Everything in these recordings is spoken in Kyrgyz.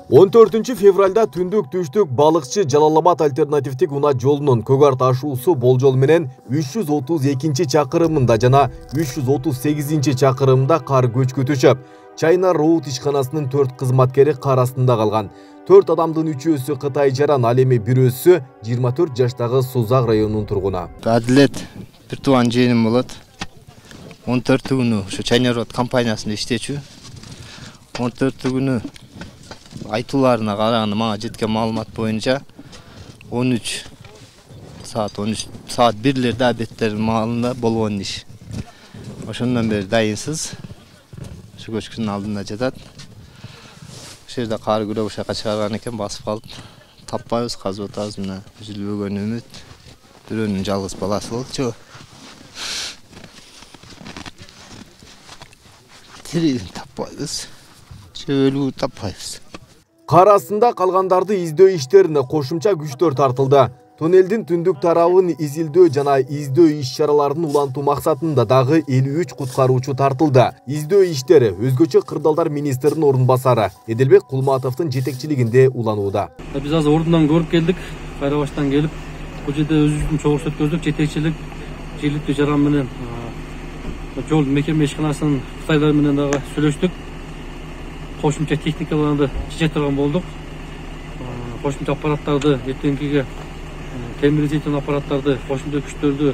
14 февралда түндүк-түштүк балыкчы Жалал-Абад альтернативдик унаа жолунун көк арт ашуусу болжол менен 332 чакырымында жана 338 чакырымында кар көчкү түшөп, Чайна Роуд ишканасынын 4 кызматкери кар астында калган. 4 адамдын 3-өсү Кытай жаран, ал эми бирөөсү 24 жаштагы Сузак районунун тургуну. Адилет бир тууган жыйыным болот. 14 күнү ушу Чайна Роуд компаниясында иштечү. 14 күнү айтууларына караганда мага жеткен маалымат боюнча 13 саат 1лерде обедтердин маалында болгон иш. Ошондон бери дайынсыз. Ушу көчкүнүн алдында жатат. Ошол жерде кар күрөп ошол жака чыгарган экен, басып калып таппайбыз, казып атабыз. Мына үзүлбөгөн үмүт. Бирөөнүн жалгыз баласы болчу. Тирин таппайбыз. Өлүү таппайбыз. Кар астында калгандарды издөө иштерине кошумча күчтөр тартылды. Туннелдин түндүк тарабын изилдөө жана издөө иш-чараларын улантуу максатында дагы 53 куткаруучу тартылды. Издөө иштери өзгөчө кырдаалдар министринин орун басары Эделбек Кулматовдун жетекчилигинде уланууда. Биз азыр ордундан көрүп келдик, Кайрабаштан келип, бул жерде өзүбүздүн чогулуш өткөздүк, жетекчилик жергиликтүү жаран менен жол мекеме ишканасынын Кытайлар менен дагы сүйлөштүк. Кошумча техникаларды чечетирген болдук. Кошумча аппараттарды эртеңкиге темирдетен аппараттарды, кошумча күчтөрдү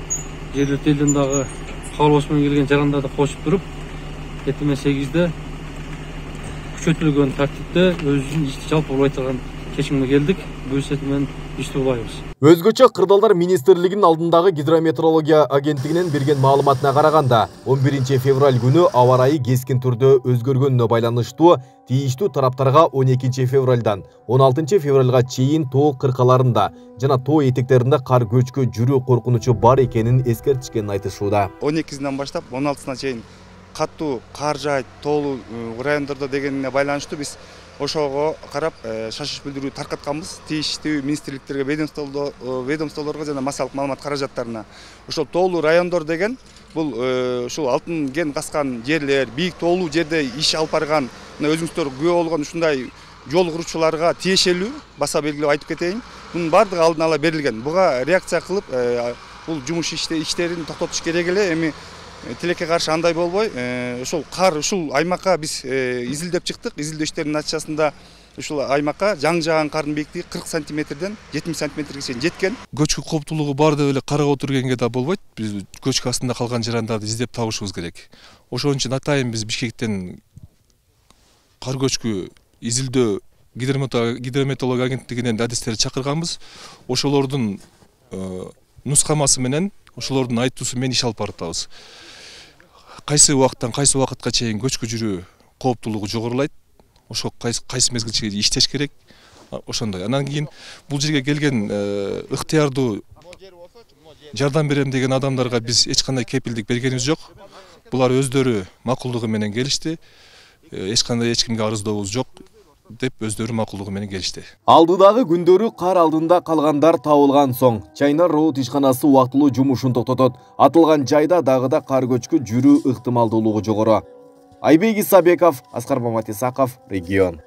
жергиликтүү элдин дагы каалоосу менен келген жарандарды кошуп туруп, эртең 8-де күчөтүлгөн тартипте өзүбүздүн ишти жалпы улай турган чечимге келдик. Буюрса менен ишти улайбыз. Өзгөчө кырдаалдар министрлигинин алдындагы гидрометеорология агенттигинен берген маалыматына караганда, 11 февраль күнү аба ырайы кескин түрдө өзгөргөнүнө байланыштуу тийиштүү тараптарга 12 февралдан 16 февралга чейин тоо кыркаларында жана тоо этектеринде кар көчкү жүрүү коркунучу бар экенин эскертишкенин айтышууда. 12-синен баштап 16-сына чейин каттуу кар жаайт тоолуу райондордо дегенине байланыштуу биз ошого карап шашыш билдирүү таркатканбыз. Тийиштүү министрликтерге, ведомстволорго жана массалык маалымат каражаттарына. Ошол тоолуу райондор деген бул ушул алтын кен каскан жерлер, бийик тоолуу жерде иш алып барган, мына өзүңүздөр күбө болгон ушундай жол куруучуларга тиешелүү, баса белгилеп айтып кетейин. Бунун баардыгы алдын ала берилген. Буга реакция кылып, бул жумуш иштерин токтотуш керек эле. Эми тилекке каршы андай болбой, ушул кар ушул аймакка биз изилдеп чыктык. Изилдөө иштеринин натыйжасында ушул аймакка жаң жааган кардын бийиктиги 40 сантиметрден 70 сантиметрге чейин жеткен. Көчкү кооптуулугу бар деп эле карап отургенге да болбойт. Биз көчкү астында калган жарандарды издеп табышыбыз керек. Ошон үчүн атайын биз Бишкектен кар көчкү изилдөө гидрометеорология агенттигинен адистерди чакырганбыз. Ошолордун нускамасы менен, ошолордун айтуусу менен иш алып баратабыз. Кайсы убакыттан кайсы убакытка чейин көчкү жүрүү кооптуулугу жогорулайт. Ошо кайсы мезгилче иштеш керек. Ошондой. Анан кийин бул жерге келген ыктыярдуу жардам берем деген адамдарга биз эч кандай кепилдик бергенибиз жок. Булар өздөрү макулдугу менен келишти. Эч кимге арыздообуз жок деп өздөрү макулдугу менен келишти. Алдыдагы күндөрү кар алдында калгандар табылган соң Чайна Роуд ишканасы убактылуу жумушун токтотот. Атылган жайда дагы кар көчкү жүрүү ыктымалдуулугу жогору. Айбек Исабеков, Аскар Маматисаков, Регион.